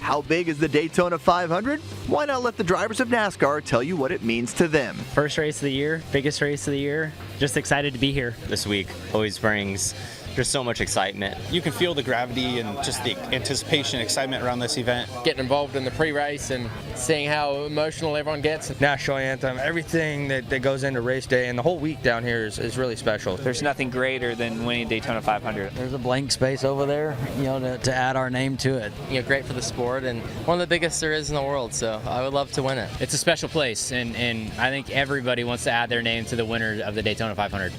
How big is the Daytona 500? Why not let the drivers of NASCAR tell you what it means to them? First race of the year, biggest race of the year. Just excited to be here. This week always brings just so much excitement. You can feel the gravity and just the anticipation, excitement around this event. Getting involved in the pre-race and seeing how emotional everyone gets. National anthem, everything that goes into race day and the whole week down here is really special. There's nothing greater than winning Daytona 500. There's a blank space over there, to add our name to it. Great for the sport and one of the biggest there is in the world, so I would love to win it. It's a special place, and I think everybody wants to add their name to the winner of the Daytona 500.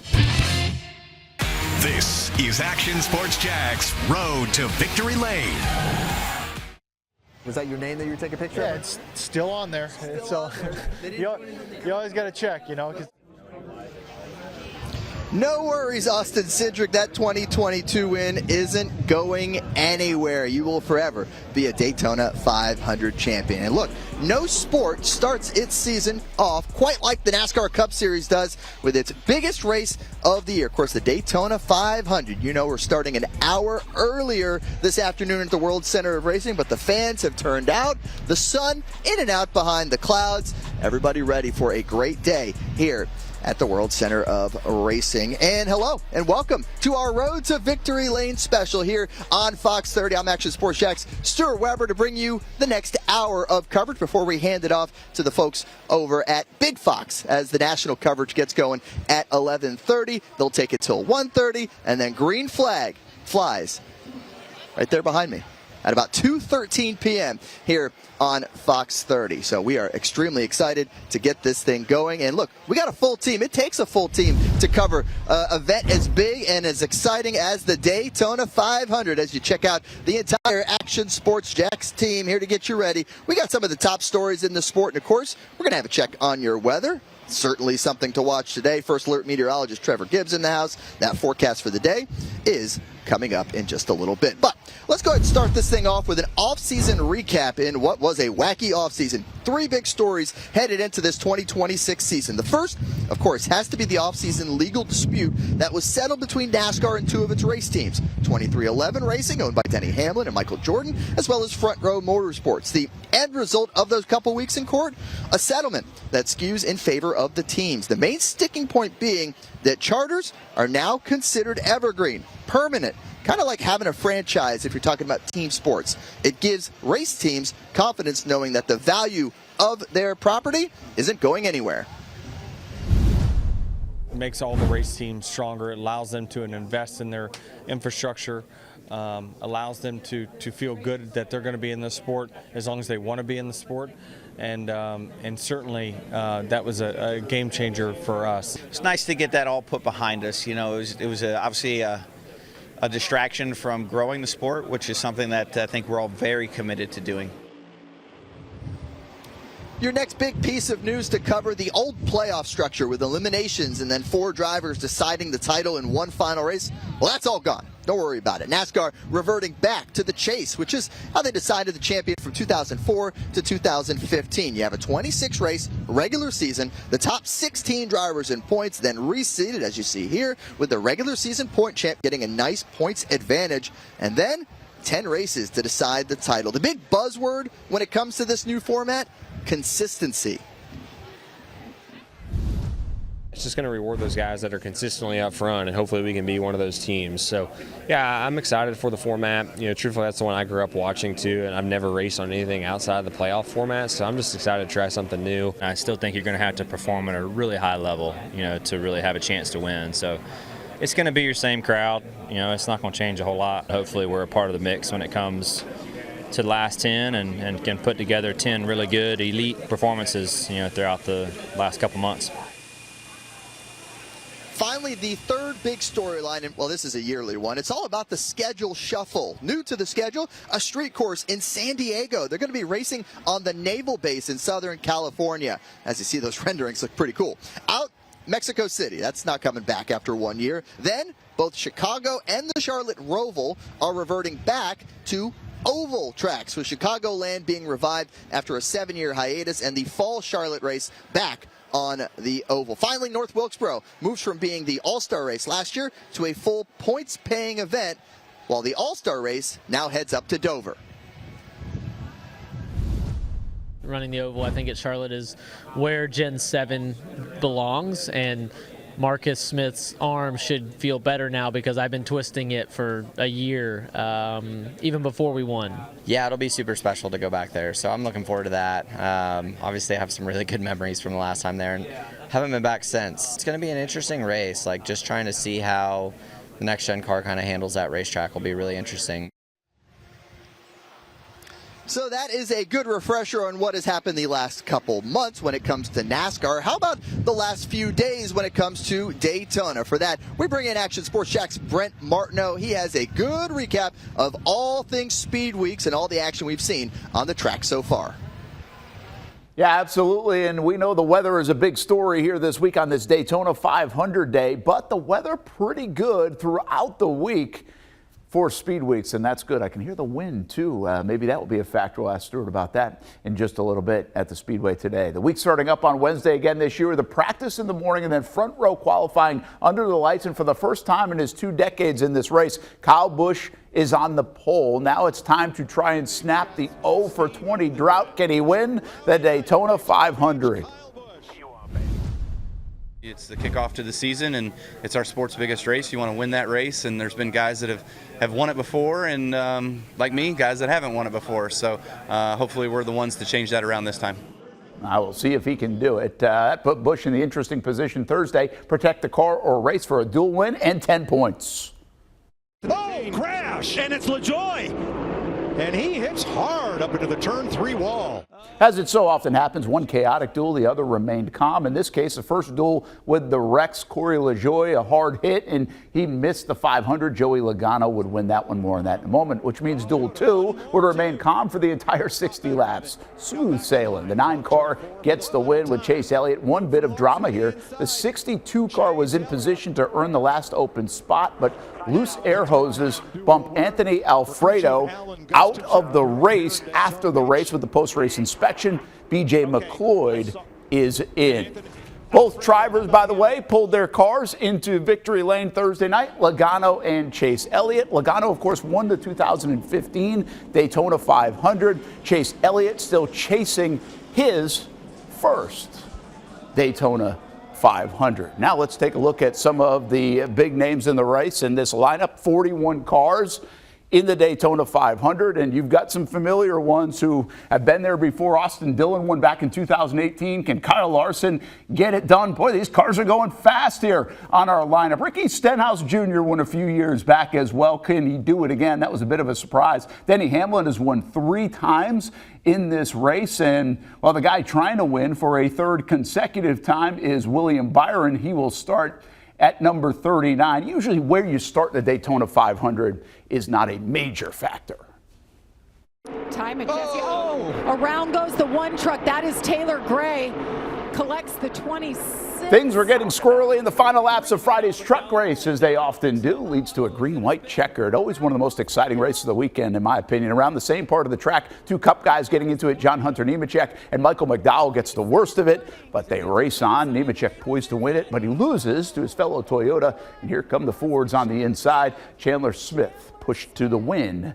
This is Action Sports Jax, Road to Victory Lane. Was that your name that you were taking a picture of? Yeah, it's still on there. You always got to check, 'cause No worries, Austin Cindric. That 2022 win isn't going anywhere. You will forever be a Daytona 500 champion. And look, no sport starts its season off quite like the NASCAR Cup Series does with its biggest race of the year. Of course, the Daytona 500. We're starting an hour earlier this afternoon at the World Center of Racing, but the fans have turned out. The sun in and out behind the clouds. Everybody ready for a great day here at the World Center of Racing. And hello and welcome to our Road to Victory Lane special here on Fox 30. I'm Action Sports Jax, Stuart Webber, to bring you the next hour of coverage before we hand it off to the folks over at Big Fox as the national coverage gets going at 11:30. They'll take it till 1:30, and then green flag flies right there behind me at about 2:13 p.m. here on Fox 30. So we are extremely excited to get this thing going. And look, we got a full team. It takes a full team to cover an event as big and as exciting as the Daytona 500. As you check out the entire Action Sports Jax team here to get you ready, we got some of the top stories in the sport. And of course, we're going to have a check on your weather. Certainly something to watch today. First Alert meteorologist Trevor Gibbs in the house. That forecast for the day is coming up in just a little bit. But let's go ahead and start this thing off with an off-season recap in what was a wacky off-season. Three big stories headed into this 2026 season. The first, of course, has to be the off-season legal dispute that was settled between NASCAR and two of its race teams. 2311 Racing, owned by Denny Hamlin and Michael Jordan, as well as Front Row Motorsports. The end result of those couple weeks in court, a settlement that skews in favor of the teams. The main sticking point being that charters are now considered evergreen, permanent, kind of like having a franchise if you're talking about team sports. It gives race teams confidence knowing that the value of their property isn't going anywhere. It makes all the race teams stronger. It allows them to invest in their infrastructure, allows them to feel good that they're going to be in the sport as long as they want to be in the sport. And certainly that was a game changer for us. It's nice to get that all put behind us. It was obviously a distraction from growing the sport, which is something that I think we're all very committed to doing. Your next big piece of news to cover, the old playoff structure with eliminations and then four drivers deciding the title in one final race. Well, that's all gone. Don't worry about it. NASCAR reverting back to the chase, which is how they decided the champion from 2004 to 2015. You have a 26-race regular season, the top 16 drivers in points, then reseeded, as you see here, with the regular season point champ getting a nice points advantage, and then 10 races to decide the title. The big buzzword when it comes to this new format, consistency. It's just going to reward those guys that are consistently up front, and hopefully we can be one of those teams. So, yeah, I'm excited for the format. Truthfully, that's the one I grew up watching too, and I've never raced on anything outside the playoff format, so I'm just excited to try something new. I still think you're going to have to perform at a really high level, to really have a chance to win. So it's going to be your same crowd. It's not going to change a whole lot. Hopefully we're a part of the mix when it comes to the last 10 and can put together 10 really good elite performances, throughout the last couple months. Finally, the third big storyline, and well, this is a yearly one. It's all about the schedule shuffle. New to the schedule, a street course in San Diego. They're going to be racing on the Naval Base in Southern California. As you see, those renderings look pretty cool. Out Mexico City, that's not coming back after 1 year. Then, both Chicago and the Charlotte Roval are reverting back to oval tracks, with Chicagoland being revived after a 7-year hiatus and the fall Charlotte race back on the oval. Finally, North Wilkesboro moves from being the All-Star race last year to a full points-paying event, while the All-Star race now heads up to Dover. running the oval. I think at Charlotte is where Gen 7 belongs, and Marcus Smith's arm should feel better now because I've been twisting it for a year, even before we won. Yeah, it'll be super special to go back there, so I'm looking forward to that. Obviously, I have some really good memories from the last time there, and haven't been back since. It's going to be an interesting race, like just trying to see how the next-gen car kind of handles that racetrack will be really interesting. So that is a good refresher on what has happened the last couple months when it comes to NASCAR. How about the last few days when it comes to Daytona? For that, we bring in Action Sports Jax Brent Martineau. He has a good recap of all things Speed Weeks and all the action we've seen on the track so far. Yeah, absolutely, and we know the weather is a big story here this week on this Daytona 500 day, but the weather pretty good throughout the week for Speed Weeks, and that's good. I can hear the wind, too. Maybe that will be a factor. We'll ask Stuart about that in just a little bit at the Speedway today. The week starting up on Wednesday again this year, the practice in the morning and then front row qualifying under the lights, and for the first time in his 2 decades in this race, Kyle Busch is on the pole. Now it's time to try and snap the 0 for 20 drought. Can he win the Daytona 500? It's the kickoff to the season, and it's our sport's biggest race. You want to win that race, and there's been guys that have won it before, and like me, guys that haven't won it before. So hopefully we're the ones to change that around this time. I will see if he can do it. That put Busch in the interesting position Thursday. Protect the car or race for a dual win and 10 points. Oh, crash, and it's LaJoie. And he hits hard up into the turn 3 wall. As it so often happens, one chaotic duel, the other remained calm. In this case, the first duel with the Rex, Corey LaJoie, a hard hit, and he missed the 500. Joey Logano would win that one. More on that in a moment, which means duel 2 would remain calm for the entire 60 laps. Smooth sailing. The 9 car gets the win with Chase Elliott. One bit of drama here. The 62 car was in position to earn the last open spot, but loose air hoses bump Anthony Alfredo out of the race. After the race with the post-race inspection, BJ McLeod is in. Both drivers, by the way, pulled their cars into victory lane Thursday night, Logano and Chase Elliott. Logano, of course, won the 2015 Daytona 500. Chase Elliott still chasing his first Daytona 500. Now let's take a look at some of the big names in the race in this lineup. 41 cars in the Daytona 500, and you've got some familiar ones who have been there before. Austin Dillon won back in 2018. Can Kyle Larson get it done? Boy, these cars are going fast here on our lineup. Ricky Stenhouse Jr. won a few years back as well. Can he do it again? That was a bit of a surprise. Denny Hamlin has won 3 times in this race, and well, the guy trying to win for a 3rd consecutive time is William Byron. He will start at number 39. Usually where you start the Daytona 500 is not a major factor. Time it, Jesse. Oh, around goes the 1 truck. That is Taylor Gray. Collects the 26. Things were getting squirrely in the final laps of Friday's truck race, as they often do. Leads to a green-white checkered. Always one of the most exciting races of the weekend, in my opinion. Around the same part of the track, 2 Cup guys getting into it. John Hunter Nemechek and Michael McDowell gets the worst of it, but they race on. Nemechek poised to win it, but he loses to his fellow Toyota. And here come the Fords on the inside. Chandler Smith pushed to the win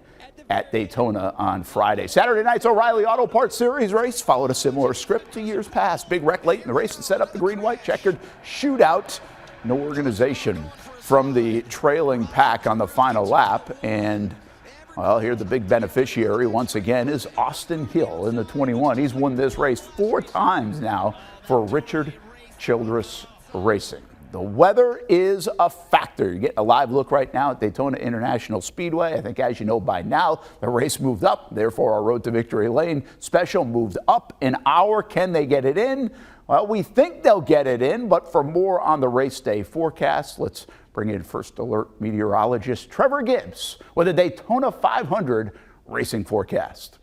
at Daytona on Friday. Saturday night's O'Reilly Auto Parts Series race followed a similar script to years past. Big wreck late in the race to set up the green-white checkered shootout. No organization from the trailing pack on the final lap. And, well, here the big beneficiary once again is Austin Hill in the 21. He's won this race 4 times now for Richard Childress Racing. The weather is a factor. You're getting a live look right now at Daytona International Speedway. I think, as you know by now, the race moved up. Therefore, our Road to Victory Lane special moved up an hour. Can they get it in? Well, we think they'll get it in, but for more on the race day forecast, let's bring in First Alert meteorologist Trevor Gibbs with a Daytona 500 racing forecast.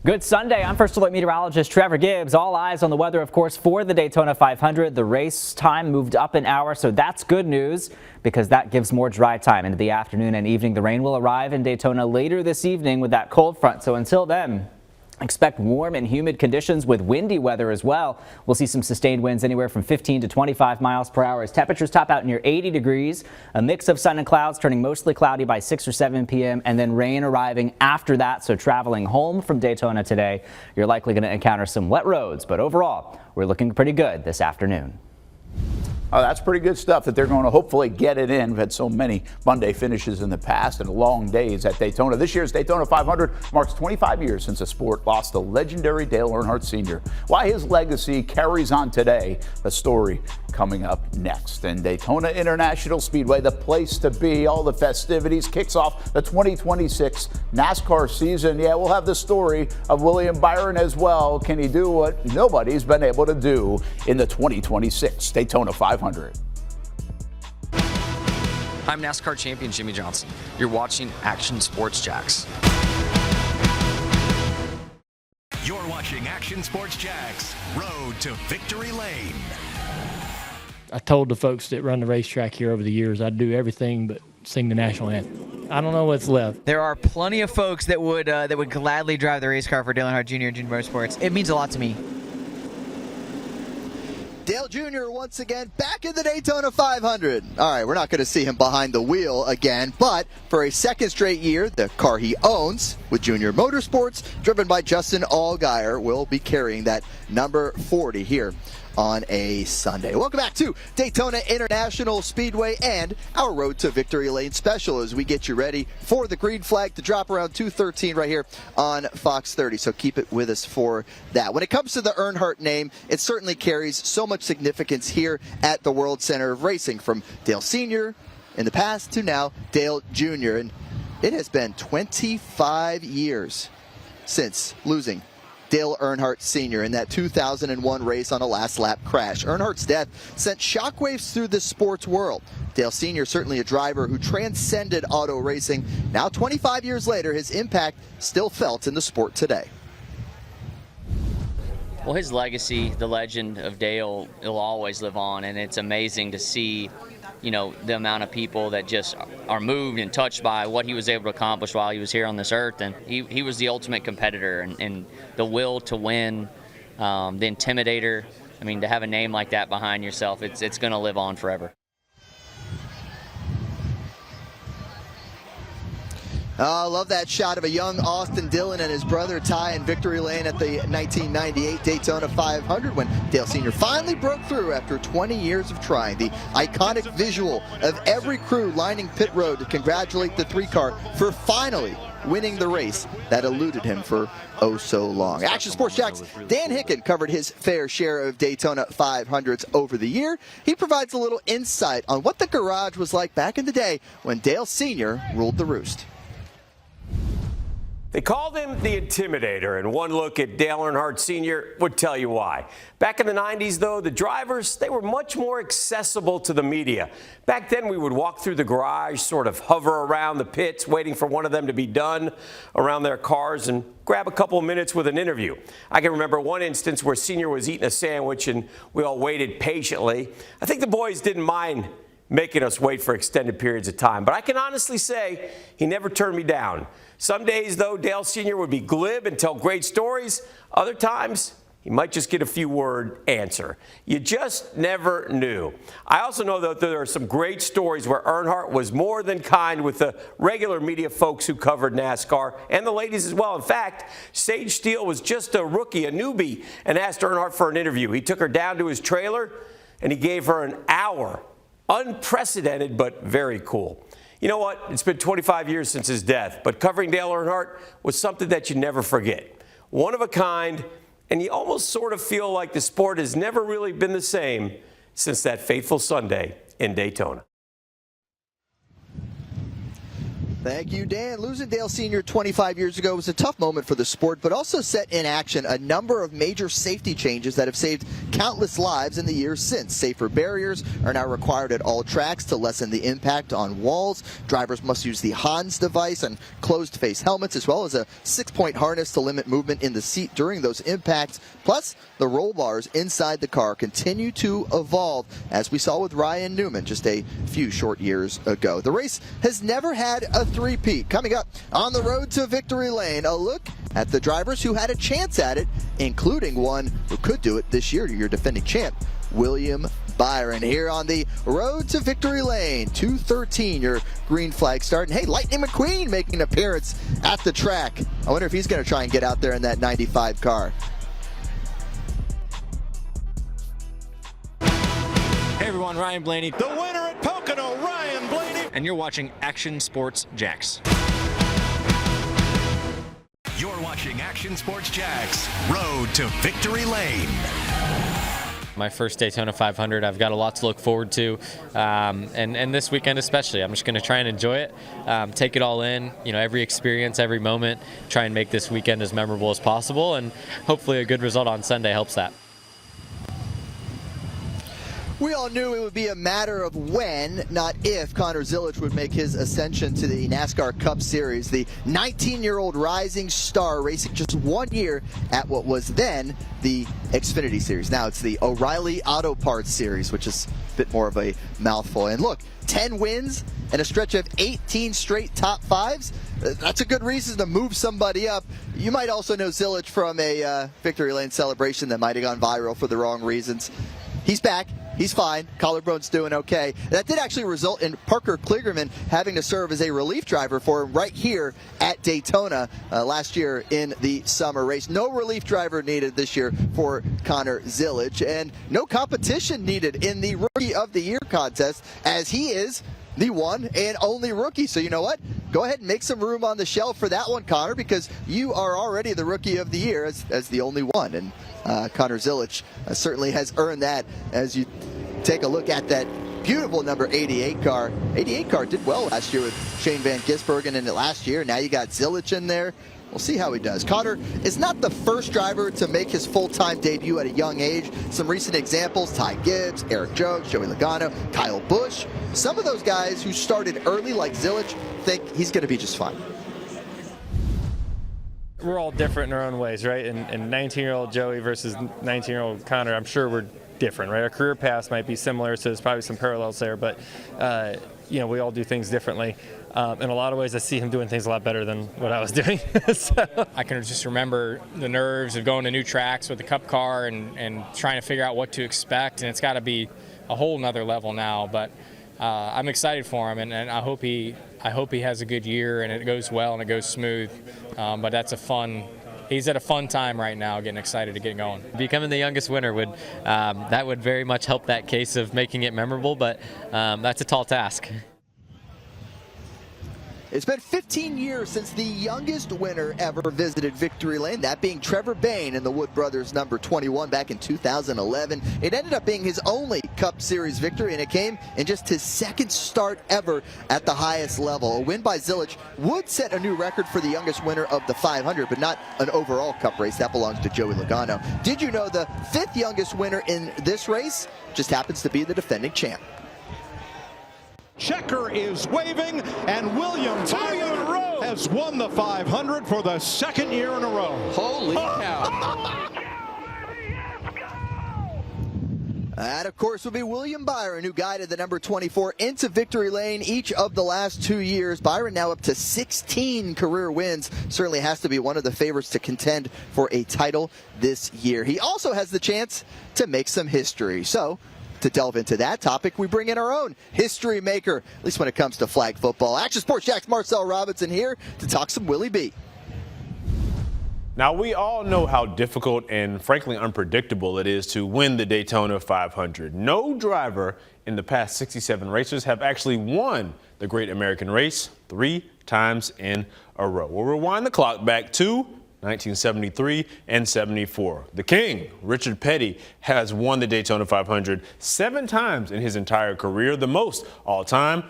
Good Sunday. I'm First Alert meteorologist Trevor Gibbs. All eyes on the weather, of course, for the Daytona 500. The race time moved up an hour, so that's good news because that gives more dry time into the afternoon and evening. The rain will arrive in Daytona later this evening with that cold front. So until then, Expect warm and humid conditions with windy weather as well. We'll see some sustained winds anywhere from 15 to 25 miles per hour as temperatures top out near 80 degrees. A mix of sun and clouds turning mostly cloudy by 6 or 7 p.m. and then rain arriving after that. So traveling home from Daytona today, you're likely going to encounter some wet roads. But overall, we're looking pretty good this afternoon. Oh, that's pretty good stuff that they're going to hopefully get it in. We've had so many Monday finishes in the past and long days at Daytona. This year's Daytona 500 marks 25 years since the sport lost the legendary Dale Earnhardt Sr. Why his legacy carries on today, a story coming up next. And Daytona International Speedway, the place to be, all the festivities, kicks off the 2026 NASCAR season. Yeah, we'll have the story of William Byron as well. Can he do what nobody's been able to do in the 2026 Daytona 500? I'm NASCAR champion Jimmy Johnson. You're watching Action Sports Jax. You're watching Action Sports Jax, Road to Victory Lane. I told the folks that run the racetrack here over the years I'd do everything but sing the national anthem. I don't know what's left. There are plenty of folks that would gladly drive the race car for Dale Earnhardt Jr. and Junior Motorsports. It means a lot to me. Dale Jr. once again back in the Daytona 500. All right, we're not going to see him behind the wheel again, but for a second straight year, the car he owns with Junior Motorsports, driven by Justin Allgaier, will be carrying that number 40 here on a Sunday. Welcome back to Daytona International Speedway and our Road to Victory Lane special as we get you ready for the green flag to drop around 2:13 right here on Fox 30. So keep it with us for that. When it comes to the Earnhardt name, it certainly carries so much significance here at the World Center of Racing, from Dale Sr. in the past to now Dale Jr. And it has been 25 years since losing Dale Earnhardt Sr. in that 2001 race on a last lap crash. Earnhardt's death sent shockwaves through the sports world. Dale Sr. certainly a driver who transcended auto racing. Now 25 years later, his impact still felt in the sport today. Well, his legacy, the legend of Dale, will always live on, and it's amazing to see, you know, the amount of people that just are moved and touched by what he was able to accomplish while he was here on this earth. And he was the ultimate competitor, and the will to win, the intimidator. I mean, to have a name like that behind yourself, it's going to live on forever. I love that shot of a young Austin Dillon and his brother Ty in victory lane at the 1998 Daytona 500 when Dale Sr. finally broke through after 20 years of trying. The iconic visual of every crew lining pit road to congratulate the three-car for finally winning the race that eluded him for oh so long. Action Sports Jax Dan Hicken covered his fair share of Daytona 500s over the year. He provides a little insight on what the garage was like back in the day when Dale Sr. ruled the roost. They called him the Intimidator, and one look at Dale Earnhardt Sr. would tell you why. Back in the 90s, though, the drivers, they were much more accessible to the media. Back then, we would walk through the garage, sort of hover around the pits, waiting for one of them to be done around their cars and grab a couple of minutes with an interview. I can remember one instance where Sr. was eating a sandwich, and we all waited patiently. I think the boys didn't mind making us wait for extended periods of time, but I can honestly say he never turned me down. Some days, though, Dale Sr. would be glib and tell great stories. Other times, he might just get a few-word answer. You just never knew. I also know that there are some great stories where Earnhardt was more than kind with the regular media folks who covered NASCAR, and the ladies as well. In fact, Sage Steele was just a rookie, a newbie, and asked Earnhardt for an interview. He took her down to his trailer, and he gave her an hour. Unprecedented, but very cool. You know what? It's been 25 years since his death, but covering Dale Earnhardt was something that you never forget. One of a kind, and you almost sort of feel like the sport has never really been the same since that fateful Sunday in Daytona. Thank you, Dan. Losing Dale Sr. 25 years ago was a tough moment for the sport, but also set in action a number of major safety changes that have saved countless lives in the years since. Safer barriers are now required at all tracks to lessen the impact on walls. Drivers must use the Hans device and closed-face helmets, as well as a 6-point harness to limit movement in the seat during those impacts. Plus, the roll bars inside the car continue to evolve, as we saw with Ryan Newman just a few short years ago. The race has never had a three-peat. Coming up on the road to victory lane, a look at the drivers who had a chance at it, including one who could do it this year, your defending champ, William Byron, here on the road to victory lane. 2:13, your green flag start. And hey, Lightning McQueen making an appearance at the track. I wonder if he's going to try and get out there in that 95 car. Hey everyone, Ryan Blaney. The winner at Pocono, Ryan Blaney. And you're watching Action Sports Jax. You're watching Action Sports Jax, Road to Victory Lane. My first Daytona 500, I've got a lot to look forward to, and this weekend especially. I'm just going to try and enjoy it, take it all in, every experience, every moment, try and make this weekend as memorable as possible, and hopefully a good result on Sunday helps that. We all knew it would be a matter of when, not if, Connor Zilisch would make his ascension to the NASCAR Cup Series. The 19-year-old rising star racing just 1 year at what was then the Xfinity Series. Now it's the O'Reilly Auto Parts Series, which is a bit more of a mouthful. And look, 10 wins and a stretch of 18 straight top fives. That's a good reason to move somebody up. You might also know Zilisch from a victory lane celebration that might have gone viral for the wrong reasons. He's back. He's fine. Collarbone's doing okay. That did actually result in Parker Kligerman having to serve as a relief driver for him right here at Daytona last year in the summer race. No relief driver needed this year for Connor Zilisch, and no competition needed in the Rookie of the Year contest, as he is the one and only rookie. So you know what? Go ahead and make some room on the shelf for that one, Connor, because you are already the Rookie of the Year as the only one. And Connor Zilisch certainly has earned that as you take a look at that beautiful number 88 car. 88 car did well last year with Shane Van Gisbergen in it last year. Now you got Zilisch in there. We'll see how he does. Connor is not the first driver to make his full-time debut at a young age. Some recent examples, Ty Gibbs, Eric Jones, Joey Logano, Kyle Busch. Some of those guys who started early like Zilisch think he's going to be just fine. We're all different in our own ways, right? And 19-year-old Joey versus 19-year-old Connor, I'm sure we're different, right? Our career paths might be similar, so there's probably some parallels there, but we all do things differently. In a lot of ways, I see him doing things a lot better than what I was doing. So. I can just remember the nerves of going to new tracks with the Cup car and trying to figure out what to expect, and it's got to be a whole nother level now. But I'm excited for him, and I hope he has a good year and it goes well and it goes smooth. But he's at a fun time right now, getting excited to get going. Becoming the youngest winner would very much help that case of making it memorable, but that's a tall task. It's been 15 years since the youngest winner ever visited victory lane, that being Trevor Bayne in the Wood Brothers number 21 back in 2011. It ended up being his only Cup Series victory, and it came in just his second start ever at the highest level. A win by Zilisch would set a new record for the youngest winner of the 500, but not an overall Cup race. That belongs to Joey Logano. Did you know the fifth youngest winner in this race just happens to be the defending champ? Checker is waving, and William Byron has won the 500 for the second year in a row. Holy cow. That, of course, will be William Byron, who guided the number 24 into victory lane each of the last 2 years. Byron now up to 16 career wins. Certainly has to be one of the favorites to contend for a title this year. He also has the chance to make some history. So, to delve into that topic, we bring in our own history maker, at least when it comes to flag football. Action Sports Jax Marcel Robinson here to talk some Willie B. Now, we all know how difficult and frankly unpredictable it is to win the Daytona 500. No driver in the past 67 races have actually won the Great American Race 3 times in a row. We'll rewind the clock back to 1973 and 74. The King, Richard Petty, has won the Daytona 500 7 times in his entire career, the most all time.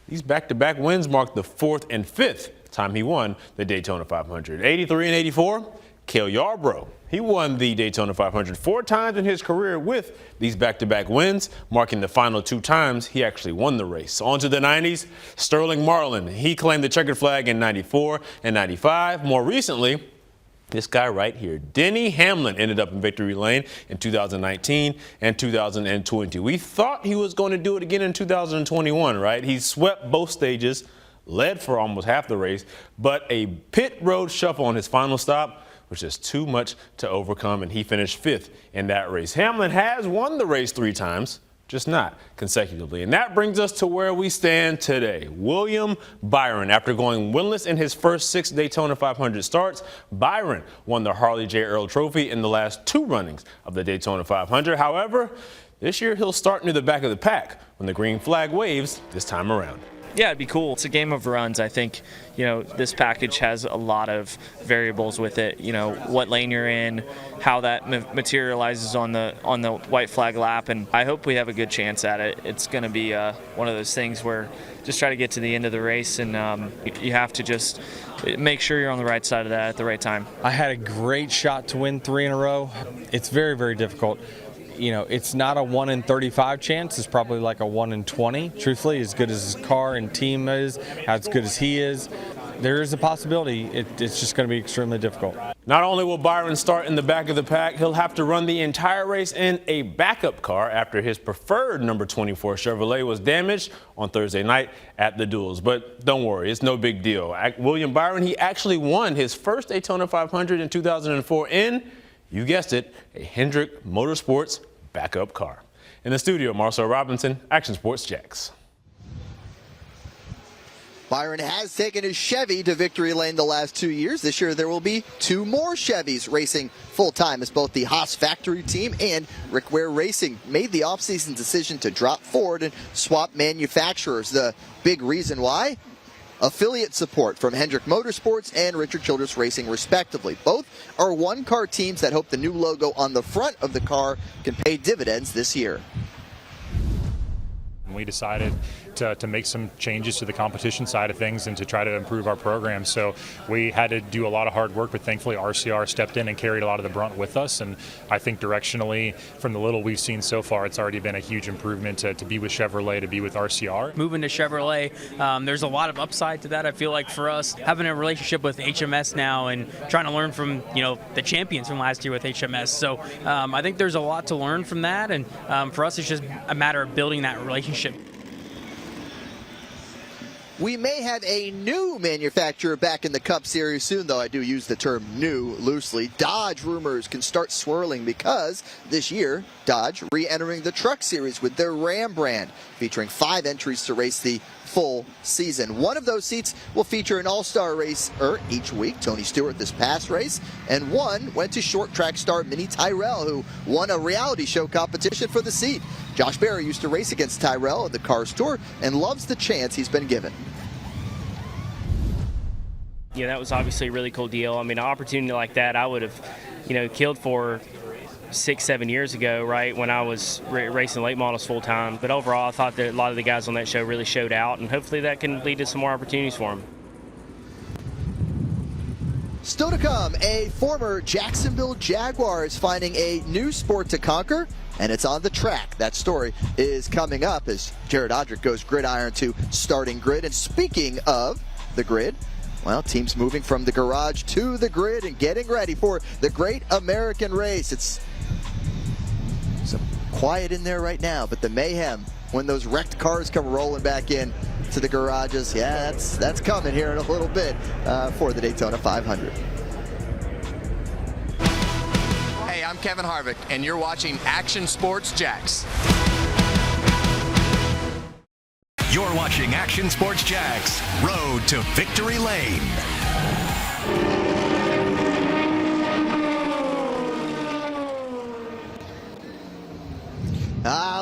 These back-to-back wins mark the 4th and 5th time he won the Daytona 500. 83 and 84, Cale Yarborough. He won the Daytona 500 4 times in his career with these back-to-back wins, marking the final 2 times he actually won the race. On to the 90s, Sterling Marlin. He claimed the checkered flag in 94 and 95. More recently, this guy right here, Denny Hamlin, ended up in victory lane in 2019 and 2020. We thought he was going to do it again in 2021, right? He swept both stages led for almost half the race, but a pit road shuffle on his final stop was just too much to overcome, and he finished 5th in that race. Hamlin has won the race 3 times, just not consecutively. And that brings us to where we stand today. William Byron, after going winless in his first 6 Daytona 500 starts, Byron won the Harley J. Earl Trophy in the last 2 runnings of the Daytona 500. However, this year he'll start near the back of the pack when the green flag waves this time around. Yeah, it'd be cool. It's a game of runs. I think, this package has a lot of variables with it. What lane you're in, how that materializes on the white flag lap, and I hope we have a good chance at it. It's going to be one of those things where just try to get to the end of the race, and you have to just make sure you're on the right side of that at the right time. I had a great shot to win 3 in a row. It's very, very difficult. It's not a 1 in 35 chance. It's probably like a 1 in 20. Truthfully, as good as his car and team is, as good as he is, there is a possibility. It's just going to be extremely difficult. Not only will Byron start in the back of the pack, he'll have to run the entire race in a backup car after his preferred number 24 Chevrolet was damaged on Thursday night at the duels. But don't worry, it's no big deal. William Byron, he actually won his first Daytona 500 in 2004 in, you guessed it, a Hendrick Motorsports backup car. In the studio, Marcel Robinson, Action Sports Jax. Byron has taken his Chevy to victory lane the last 2 years. This year there will be 2 more Chevys racing full-time as both the Haas factory team and Rick Ware Racing made the offseason decision to drop Ford and swap manufacturers. The big reason why? Affiliate support from Hendrick Motorsports and Richard Childress Racing, respectively. Both are one-car teams that hope the new logo on the front of the car can pay dividends this year. We decided to make some changes to the competition side of things and to try to improve our program. So we had to do a lot of hard work, but thankfully RCR stepped in and carried a lot of the brunt with us. And I think directionally, from the little we've seen so far, it's already been a huge improvement to be with Chevrolet, to be with RCR. Moving to Chevrolet, there's a lot of upside to that. I feel like for us, having a relationship with HMS now and trying to learn from the champions from last year with HMS. So I think there's a lot to learn from that. And for us, it's just a matter of building that relationship. We may have a new manufacturer back in the Cup Series soon, though I do use the term new loosely. Dodge rumors can start swirling because this year, Dodge re-entering the Truck Series with their Ram brand, featuring 5 entries to race the full season. One of those seats will feature an all-star racer each week, Tony Stewart this past race, and one went to short track star Minnie Tyrell, who won a reality show competition for the seat. Josh Berry used to race against Tyrell at the Cars Tour and loves the chance he's been given. Yeah, that was obviously a really cool deal. I mean, an opportunity like that I would have, killed for 6-7 years ago, right, when I was racing late models full time. But overall, I thought that a lot of the guys on that show really showed out, and hopefully that can lead to some more opportunities for them. Still to come, a former Jacksonville Jaguar is finding a new sport to conquer, and it's on the track. That story is coming up as Jared Odrick goes gridiron to starting grid. And speaking of the grid, well, teams moving from the garage to the grid and getting ready for the Great American Race. It's some quiet in there right now, but the mayhem when those wrecked cars come rolling back in to the garages, yeah, that's coming here in a little bit for the Daytona 500. Hey, I'm Kevin Harvick, and you're watching Action Sports Jax. You're watching Action Sports Jax, Road to Victory Lane.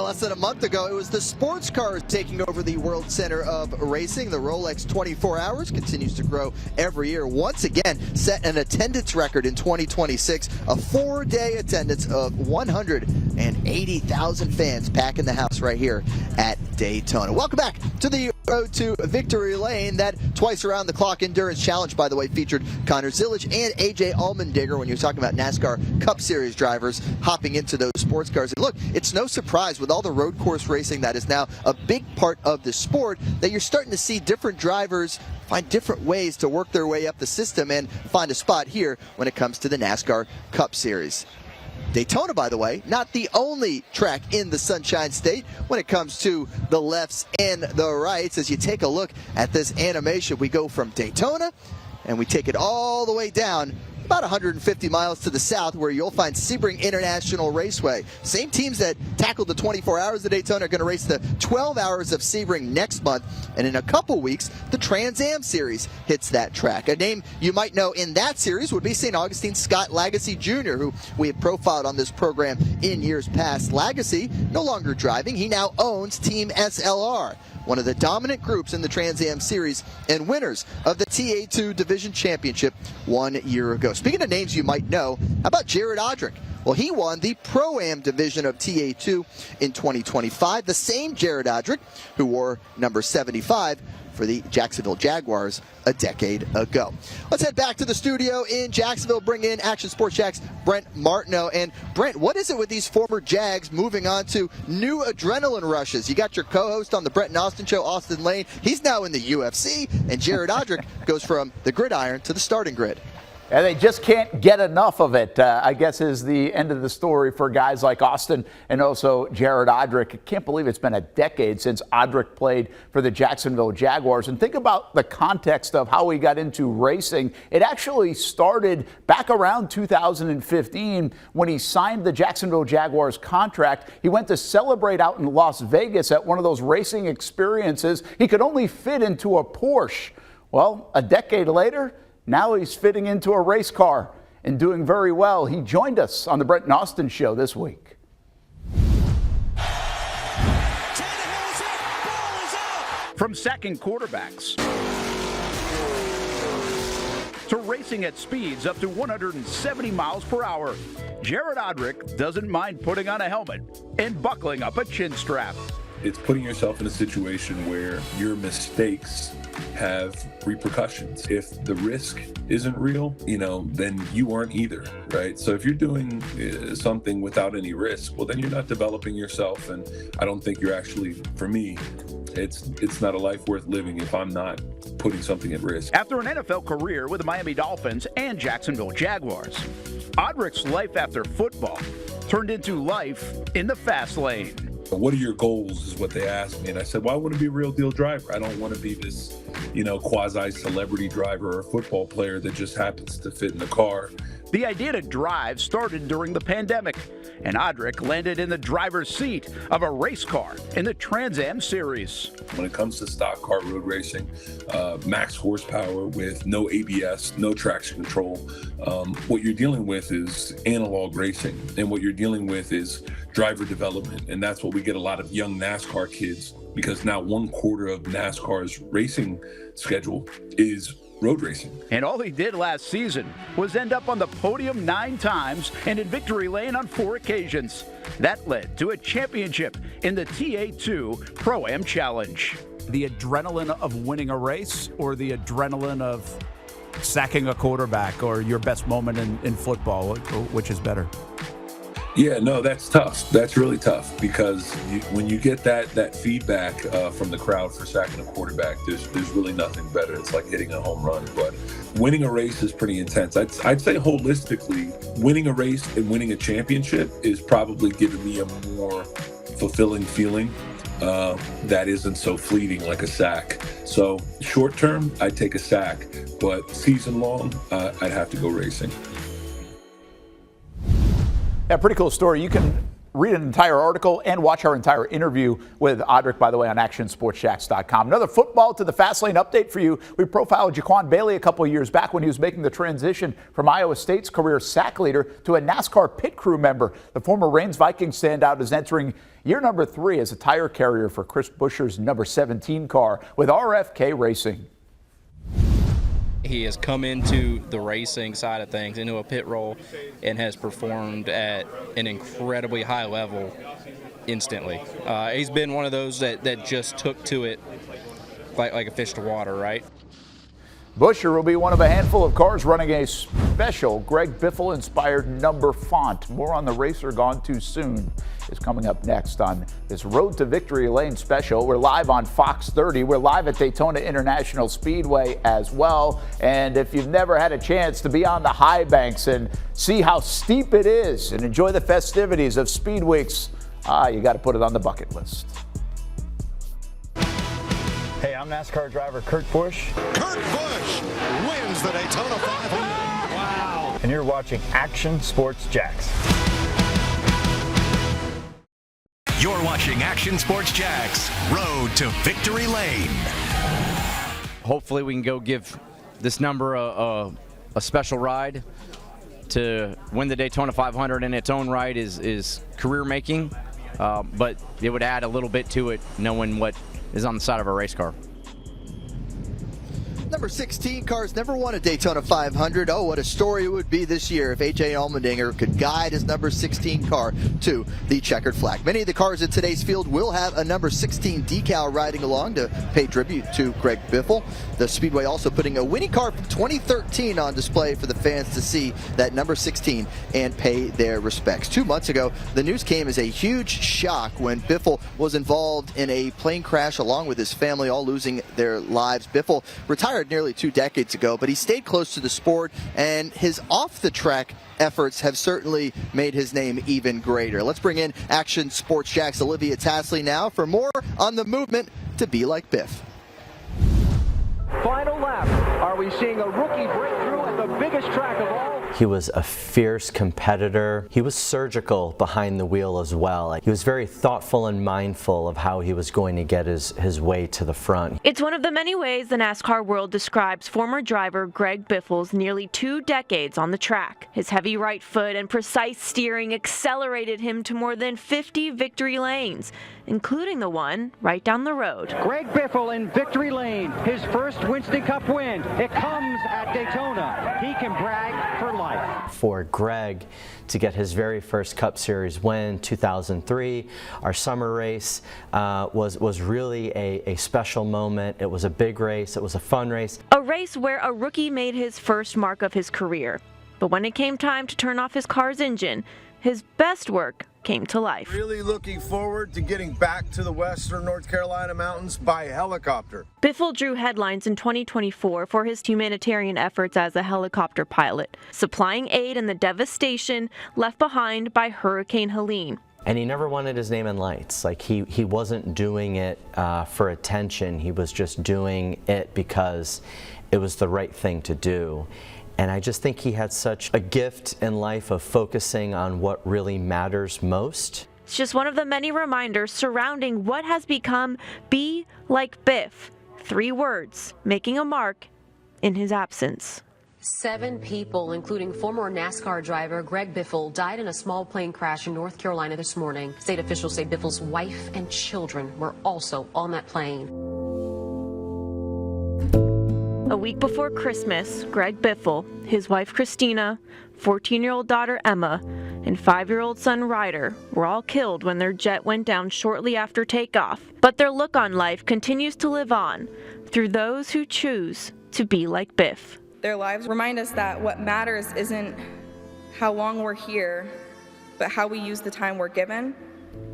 Less than a month ago, it was the sports cars taking over the World Center of Racing. The Rolex 24 Hours continues to grow every year. Once again, set an attendance record in 2026, a 4-day attendance of 180,000 fans packing the house right here at Daytona. Welcome back to the Road to Victory Lane. That twice around the clock endurance challenge, by the way, featured Connor Zillage and AJ Allmendinger when you're talking about NASCAR Cup Series drivers hopping into those sports cars. And look, it's no surprise with all the road course racing that is now a big part of the sport that you're starting to see different drivers find different ways to work their way up the system and find a spot here when it comes to the NASCAR Cup Series. Daytona, by the way, not the only track in the Sunshine State when it comes to the lefts and the rights. As you take a look at this animation, we go from Daytona and we take it all the way down about 150 miles to the south, where you'll find Sebring International Raceway. Same teams that tackled the 24 hours of Daytona are going to race the 12 hours of Sebring next month. And in a couple weeks, the Trans Am Series hits that track. A name you might know in that series would be St. Augustine Scott Lagasse Jr., who we have profiled on this program in years past. Lagasse, no longer driving. He now owns Team SLR, one of the dominant groups in the Trans Am Series and winners of the TA2 Division Championship 1 year ago. Speaking of names you might know, how about Jared Odrick? Well, he won the Pro-Am division of TA2 in 2025. The same Jared Odrick who wore number 75 for the Jacksonville Jaguars a decade ago. Let's head back to the studio in Jacksonville, bring in Action Sports Jax Brent Martineau. And Brent, what is it with these former Jags moving on to new adrenaline rushes? You got your co-host on the Brent and Austin show, Austin Lane. He's now in the UFC, and Jared Odrick goes from the gridiron to the starting grid. And they just can't get enough of it, I guess, is the end of the story for guys like Austin and also Jared Odrick. I can't believe it's been a decade since Odrick played for the Jacksonville Jaguars. And think about the context of how he got into racing. It actually started back around 2015 when he signed the Jacksonville Jaguars contract. He went to celebrate out in Las Vegas at one of those racing experiences. He could only fit into a Porsche. Well, a decade later, now he's fitting into a race car and doing very well. He joined us on the Brent and Austin show this week. From sacking quarterbacks to racing at speeds up to 170 miles per hour, Jared Odrick doesn't mind putting on a helmet and buckling up a chin strap. It's putting yourself in a situation where your mistakes have repercussions. If the risk isn't real, then you aren't either, right? So if you're doing something without any risk, well, then you're not developing yourself. And I don't think you're actually, for me, it's not a life worth living if I'm not putting something at risk. After an NFL career with the Miami Dolphins and Jacksonville Jaguars, Odrick's life after football turned into life in the fast lane. What are your goals is what they asked me. And I said, well, I want to be a real deal driver. I don't want to be this, quasi-celebrity driver or football player that just happens to fit in the car. The idea to drive started during the pandemic, and Odrick landed in the driver's seat of a race car in the Trans Am Series. When it comes to stock car road racing, max horsepower with no ABS, no traction control, what you're dealing with is analog racing, and what you're dealing with is driver development, and that's what we get a lot of young NASCAR kids, because now 1/4 of NASCAR's racing schedule is road racing. And all he did last season was end up on the podium 9 times and in victory lane on 4 occasions. That led to a championship in the TA2 Pro-Am Challenge. The adrenaline of winning a race or the adrenaline of sacking a quarterback or your best moment in football, which is better? Yeah, no, that's tough. That's really tough because when you get that feedback from the crowd for sacking a quarterback, there's really nothing better. It's like hitting a home run. But winning a race is pretty intense. I'd say holistically, winning a race and winning a championship is probably giving me a more fulfilling feeling that isn't so fleeting like a sack. So short term, I'd take a sack, but season long, I'd have to go racing. Yeah, pretty cool story. You can read an entire article and watch our entire interview with Odrick, by the way, on actionsportsjax.com. Another football to the fast lane update for you. We profiled Jaquan Bailey a couple of years back when he was making the transition from Iowa State's career sack leader to a NASCAR pit crew member. The former Reigns Vikings standout is entering year number 3 as a tire carrier for Chris Buescher's number 17 car with RFK Racing. He has come into the racing side of things, into a pit role, and has performed at an incredibly high level instantly. He's been one of those that just took to it like a fish to water, right? Buscher will be one of a handful of cars running a special Greg Biffle-inspired number font. More on the racer gone too soon is coming up next on this Road to Victory Lane special. We're live on Fox 30. We're live at Daytona International Speedway as well. And if you've never had a chance to be on the high banks and see how steep it is and enjoy the festivities of Speed Weeks, you got to put it on the bucket list. Hey, I'm NASCAR driver Kurt Busch. Kurt Busch wins the Daytona 500. Wow. And you're watching Action Sports Jax. You're watching Action Sports Jax, Road to Victory Lane. Hopefully we can go give this number a special ride. To win the Daytona 500 in its own right is career-making, but it would add a little bit to it knowing what is on the side of a race car. Number 16 cars never won a Daytona 500. Oh, what a story it would be this year if A.J. Allmendinger could guide his number 16 car to the checkered flag. Many of the cars in today's field will have a number 16 decal riding along to pay tribute to Greg Biffle. The Speedway also putting a winning car from 2013 on display for the fans to see that number 16 and pay their respects. 2 months ago, the news came as a huge shock when Biffle was involved in a plane crash along with his family, all losing their lives. Biffle retired nearly 2 decades ago, but he stayed close to the sport, and his off-the-track efforts have certainly made his name even greater. Let's bring in Action Sports Jax Olivia Tasley now for more on the movement to be like Biff. Final lap. Are we seeing a rookie breakthrough at the biggest track of all? He was a fierce competitor. He was surgical behind the wheel as well. He was very thoughtful and mindful of how he was going to get his way to the front. It's one of the many ways the NASCAR world describes former driver Greg Biffle's nearly 2 decades on the track. His heavy right foot and precise steering accelerated him to more than 50 victory lanes, including the one right down the road. Greg Biffle in victory lane, his first Winston Cup win. It comes at Daytona. He can brag for life. For Greg to get his very first Cup Series win, 2003, our summer race was really a special moment. It was a big race. It was a fun race. A race where a rookie made his first mark of his career. But when it came time to turn off his car's engine, his best work came to life. Really looking forward to getting back to the western North Carolina mountains by helicopter. Biffle drew headlines in 2024 for his humanitarian efforts as a helicopter pilot, supplying aid in the devastation left behind by Hurricane Helene. And he never wanted his name in lights. Like he wasn't doing it for attention. He was just doing it because it was the right thing to do. And I just think he had such a gift in life of focusing on what really matters most. It's just one of the many reminders surrounding what has become Be Like Biff. 3 words, making a mark in his absence. 7 people, including former NASCAR driver Greg Biffle, died in a small plane crash in North Carolina this morning. State officials say Biffle's wife and children were also on that plane. A week before Christmas, Greg Biffle, his wife Christina, 14-year-old daughter Emma, and 5-year-old son Ryder were all killed when their jet went down shortly after takeoff. But their look on life continues to live on through those who choose to be like Biff. Their lives remind us that what matters isn't how long we're here, but how we use the time we're given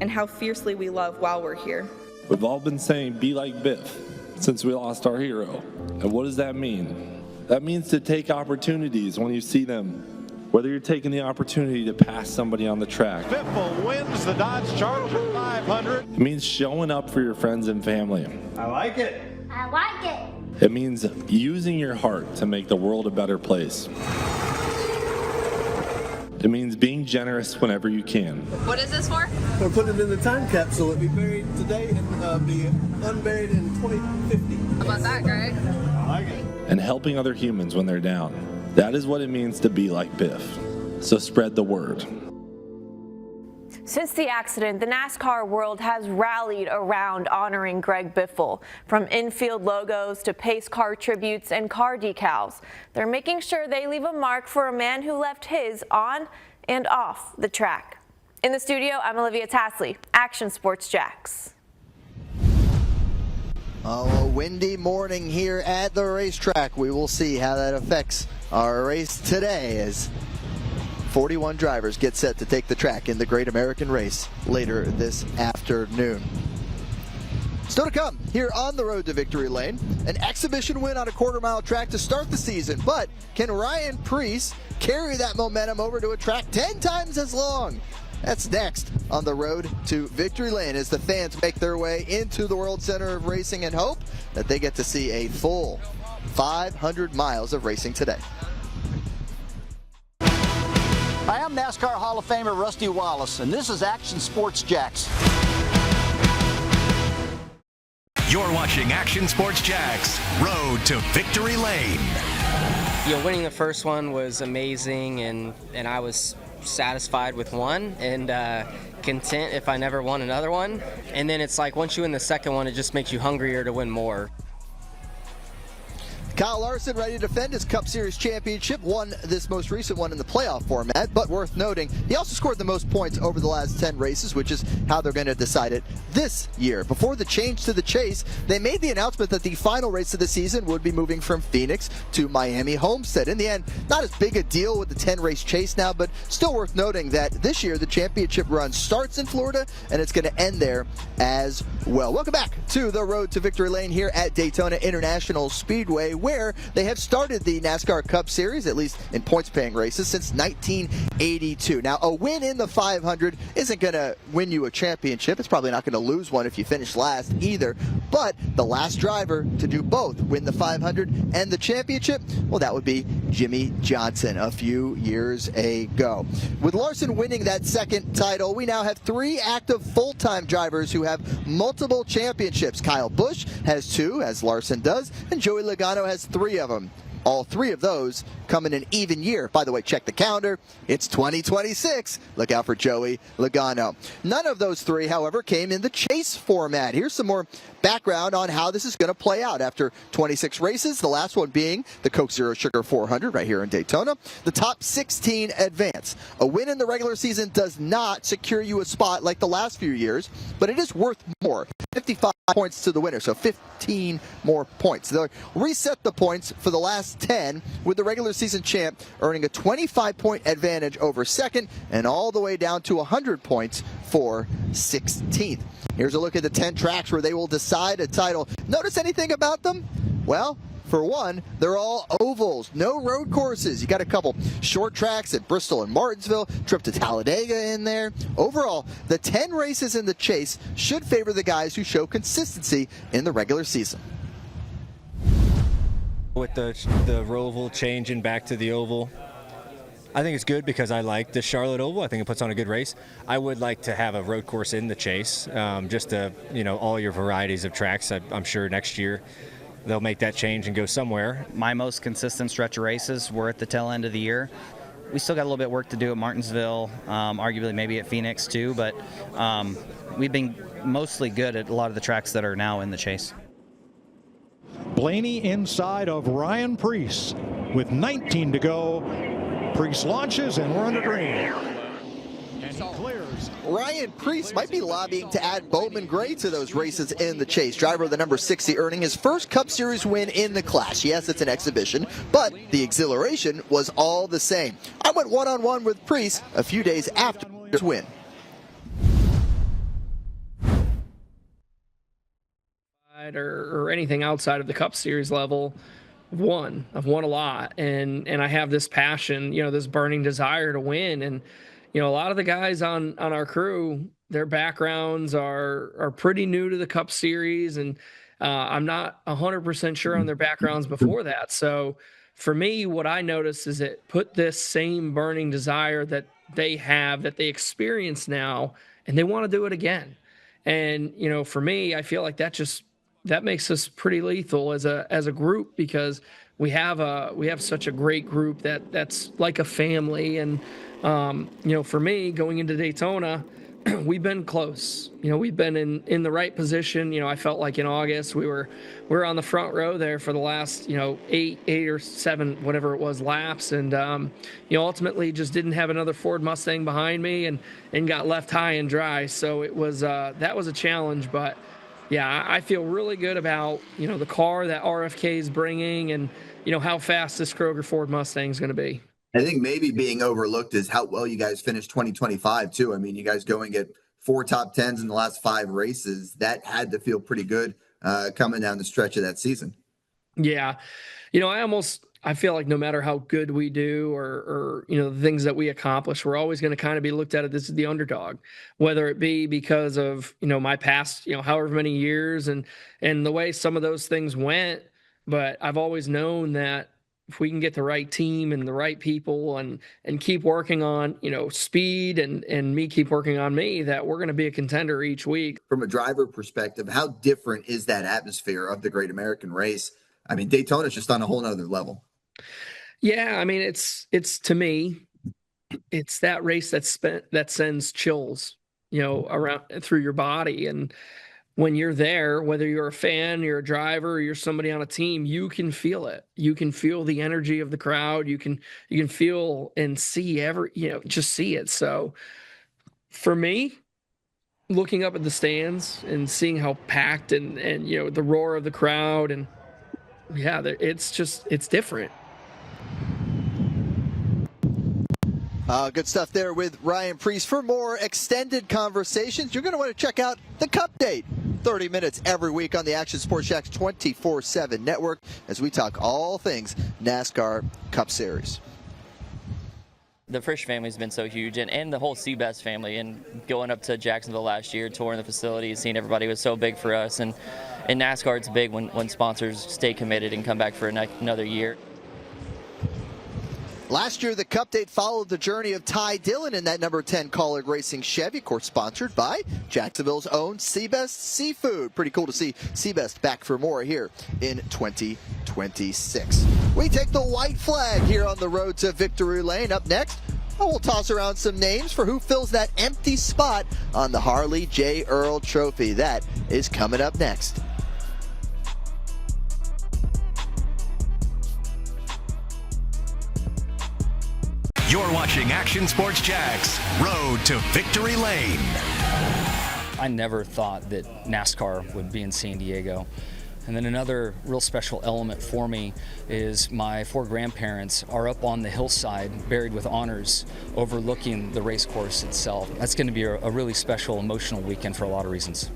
and how fiercely we love while we're here. We've all been saying, be like Biff, since we lost our hero. And what does that mean? That means to take opportunities when you see them. Whether you're taking the opportunity to pass somebody on the track. Biffle wins the Dodge Charger 500. It means showing up for your friends and family. I like it. I like it. It means using your heart to make the world a better place. It means being generous whenever you can. What is this for? We're putting it in the time capsule. It'll be buried today and be unburied in 2050. How about that, Greg? I like it. And helping other humans when they're down. That is what it means to be like Biff. So spread the word. Since the accident, the NASCAR world has rallied around honoring Greg Biffle. From infield logos to pace car tributes and car decals, they're making sure they leave a mark for a man who left his on and off the track. In the studio, I'm Olivia Tasley, Action Sports Jax. A windy morning here at the racetrack. We will see how that affects our race today as 41 drivers get set to take the track in the Great American Race later this afternoon. Still to come here on the road to victory lane. An exhibition win on a quarter-mile track to start the season, but can Ryan Preece carry that momentum over to a track 10 times as long? That's next on the road to victory lane as the fans make their way into the World Center of Racing and hope that they get to see a full 500 miles of racing today. Hi, I'm NASCAR Hall of Famer Rusty Wallace, and this is Action Sports Jax. You're watching Action Sports Jax, Road to Victory Lane. Winning the first one was amazing, and I was satisfied with one and content if I never won another one. And then it's like once you win the second one, it just makes you hungrier to win more. Kyle Larson ready to defend his Cup Series championship, won this most recent one in the playoff format, but worth noting, he also scored the most points over the last 10 races, which is how they're going to decide it this year. Before the change to the chase, they made the announcement that the final race of the season would be moving from Phoenix to Miami Homestead. In the end, not as big a deal with the 10-race chase now, but still worth noting that this year the championship run starts in Florida, and it's going to end there as well. Welcome back to the road to victory lane here at Daytona International Speedway, where they have started the NASCAR Cup Series, at least in points-paying races, since 1982. Now, a win in the 500 isn't going to win you a championship. It's probably not going to lose one if you finish last either. But the last driver to do both, win the 500 and the championship, well, that would be Jimmy Johnson a few years ago. With Larson winning that second title, we now have 3 active full-time drivers who have multiple championships. Kyle Busch has 2, as Larson does, and Joey Logano has 3 of them. All 3 of those come in an even year. By the way, check the calendar. It's 2026. Look out for Joey Logano. None of those 3, however, came in the chase format. Here's some more background on how this is going to play out after 26 races, the last one being the Coke Zero Sugar 400 right here in Daytona. The top 16 advance. A win in the regular season does not secure you a spot like the last few years, but it is worth more. 55 points to the winner, so 15 more points. They'll reset the points for the last 10, with the regular season champ earning a 25-point advantage over second and all the way down to 100 points for 16th. Here's a look at the 10 tracks where they will decide a title. Notice anything about them? Well, for one, they're all ovals, no road courses. You got a couple short tracks at Bristol and Martinsville, trip to Talladega in there. Overall, the 10 races in the chase should favor the guys who show consistency in the regular season. With the Roval changing back to the oval, I think it's good because I like the Charlotte Oval. I think it puts on a good race. I would like to have a road course in the chase, just to, all your varieties of tracks. I'm sure next year they'll make that change and go somewhere. My most consistent stretch of races were at the tail end of the year. We still got a little bit of work to do at Martinsville, arguably maybe at Phoenix too, but we've been mostly good at a lot of the tracks that are now in the chase. Blaney inside of Ryan Preece with 19 to go. Preece launches and we're under green. And he clears. Ryan Preece might be lobbying to add Bowman Gray to those races in the chase. Driver of the number 60 earning his first Cup Series win in the class. Yes, it's an exhibition, but the exhilaration was all the same. I went one-on-one with Preece a few days after his win. Or anything outside of the Cup Series level, I've won a lot, and I have this passion, this burning desire to win. And a lot of the guys on our crew, their backgrounds are pretty new to the Cup Series, and I'm not 100% sure on their backgrounds before that. So for me, what I noticed is it put this same burning desire that they have, that they experience now, and they want to do it again. And for me, I feel like that makes us pretty lethal as a group, because we have such a great group that's like a family. And for me, going into Daytona, we've been close. We've been in the right position. I felt like in August we were on the front row there for the last 8 or 7 whatever it was laps, and ultimately just didn't have another Ford Mustang behind me and got left high and dry. So it was that was a challenge, but yeah, I feel really good about, the car that RFK is bringing and, how fast this Kroger Ford Mustang is going to be. I think maybe being overlooked is how well you guys finished 2025 too. I mean, you guys going at 4 top 10s in the last 5 races. That had to feel pretty good coming down the stretch of that season. Yeah. I feel like no matter how good we do or the things that we accomplish, we're always going to kind of be looked at as the underdog, whether it be because of, my past, however many years and the way some of those things went. But I've always known that if we can get the right team and the right people and keep working on, speed and me keep working on me, that we're going to be a contender each week. From a driver perspective, how different is that atmosphere of the Great American Race? I mean, Daytona's just on a whole nother level. Yeah, I mean, it's to me, it's that race that sends chills, around through your body. And when you're there, whether you're a fan, you're a driver, or you're somebody on a team, you can feel it. You can feel the energy of the crowd. You can feel and see just see it. So for me, looking up at the stands and seeing how packed and the roar of the crowd and it's different. Good stuff there with Ryan Preece. For more extended conversations, you're going to want to check out the Cup Date. 30 minutes every week on the Action Sports Jax 24/7 network as we talk all things NASCAR Cup Series. The Frisch family's been so huge, and the whole Seabass family. And going up to Jacksonville last year, touring the facilities, seeing everybody was so big for us. And in NASCAR, it's big when sponsors stay committed and come back for another year. Last year, the Cup Date followed the journey of Ty Dillon in that number 10 Collard Racing Chevy, of course, sponsored by Jacksonville's own Seabest Seafood. Pretty cool to see Seabest back for more here in 2026. We take the white flag here on the road to Victory Lane. Up next, we'll toss around some names for who fills that empty spot on the Harley J. Earl Trophy. That is coming up next. You're watching Action Sports Jax, Road to Victory Lane. I never thought that NASCAR would be in San Diego. And then another real special element for me is my 4 grandparents are up on the hillside, buried with honors, overlooking the race course itself. That's going to be a really special, emotional weekend for a lot of reasons.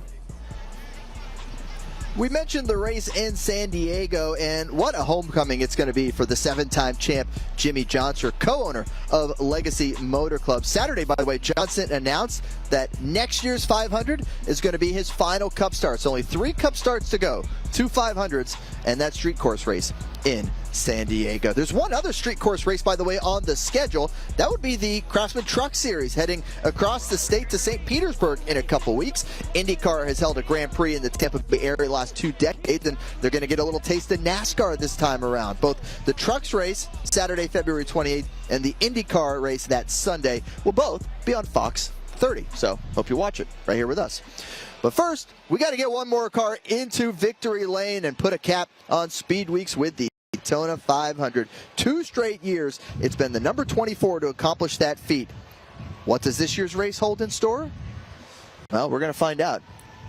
We mentioned the race in San Diego, and what a homecoming it's going to be for the 7-time champ Jimmy Johnson, co-owner of Legacy Motor Club. Saturday, by the way, Johnson announced that next year's 500 is going to be his final Cup starts. Only 3 Cup starts to go, 2 500s, and that street course race in San Diego. There's one other street course race, by the way, on the schedule. That would be the Craftsman Truck Series heading across the state to St. Petersburg in a couple weeks. IndyCar has held a Grand Prix in the Tampa Bay area last 2 decades, and they're going to get a little taste of NASCAR this time around. Both the Trucks race, Saturday, February 28th, and the IndyCar race that Sunday will both be on Fox 30. So hope you watch it right here with us. But first, we got to get one more car into Victory Lane and put a cap on Speed Weeks with the Daytona 500. 2 straight years, it's been the number 24 to accomplish that feat. What does this year's race hold in store? Well, we're going to find out.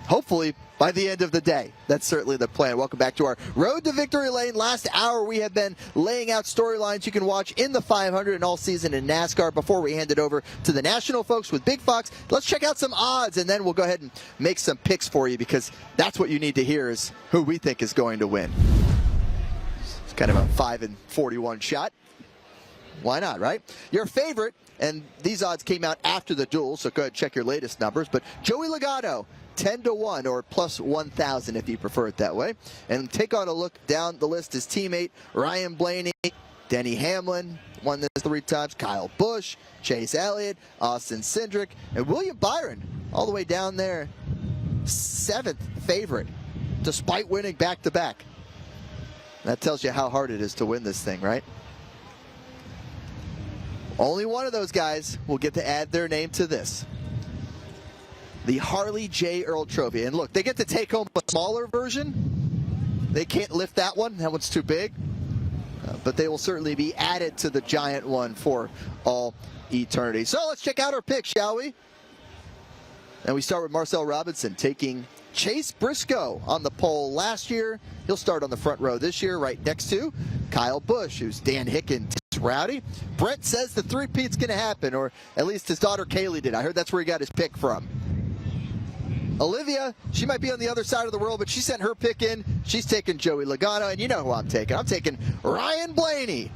Hopefully by the end of the day. That's certainly the plan. Welcome back to our Road to Victory Lane. Last hour, we have been laying out storylines you can watch in the 500 and all season in NASCAR. Before we hand it over to the national folks with Big Fox, let's check out some odds, and then we'll go ahead and make some picks for you, because that's what you need to hear, is who we think is going to win. It's kind of a 5-41 shot. Why not, right? Your favorite, and these odds came out after the duel, so go ahead and check your latest numbers, but Joey Logano, 10-1, or plus 1,000 if you prefer it that way. And take on a look down the list. His teammate Ryan Blaney, Denny Hamlin, won this 3 times, Kyle Busch, Chase Elliott, Austin Cindric, and William Byron, all the way down there, 7th favorite, despite winning back-to-back. That tells you how hard it is to win this thing, right? Only one of those guys will get to add their name to this. The Harley J. Earl Trophy. And look, they get to take home a smaller version. They can't lift that one. That one's too big. But they will certainly be added to the giant one for all eternity. So let's check out our picks, shall we? And we start with Marcel Robinson taking Chase Briscoe on the pole last year. He'll start on the front row this year, right next to Kyle Busch, who's Dan Hicken. Rowdy. Brent says the three-peat's going to happen, or at least his daughter Kaylee did. I heard that's where he got his pick from. Olivia, she might be on the other side of the world, but she sent her pick in. She's taking Joey Logano, and you know who I'm taking. I'm taking Ryan Blaney.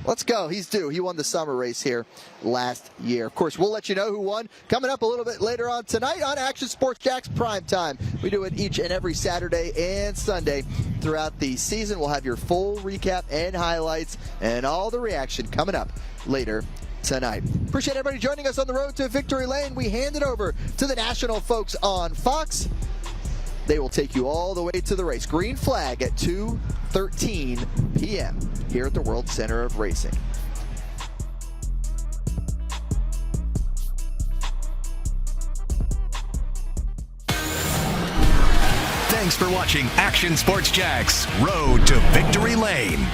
Let's go. He's due. He won the summer race here last year. Of course, we'll let you know who won coming up a little bit later on tonight on Action Sports Jax Prime Time. We do it each and every Saturday and Sunday throughout the season. We'll have your full recap and highlights and all the reaction coming up later tonight. Appreciate everybody joining us on the road to Victory Lane. We hand it over to the national folks on Fox. They will take you all the way to the race. Green flag at 2:13 p.m. here at the World Center of Racing. Thanks for watching Action Sports Jax Road to Victory Lane.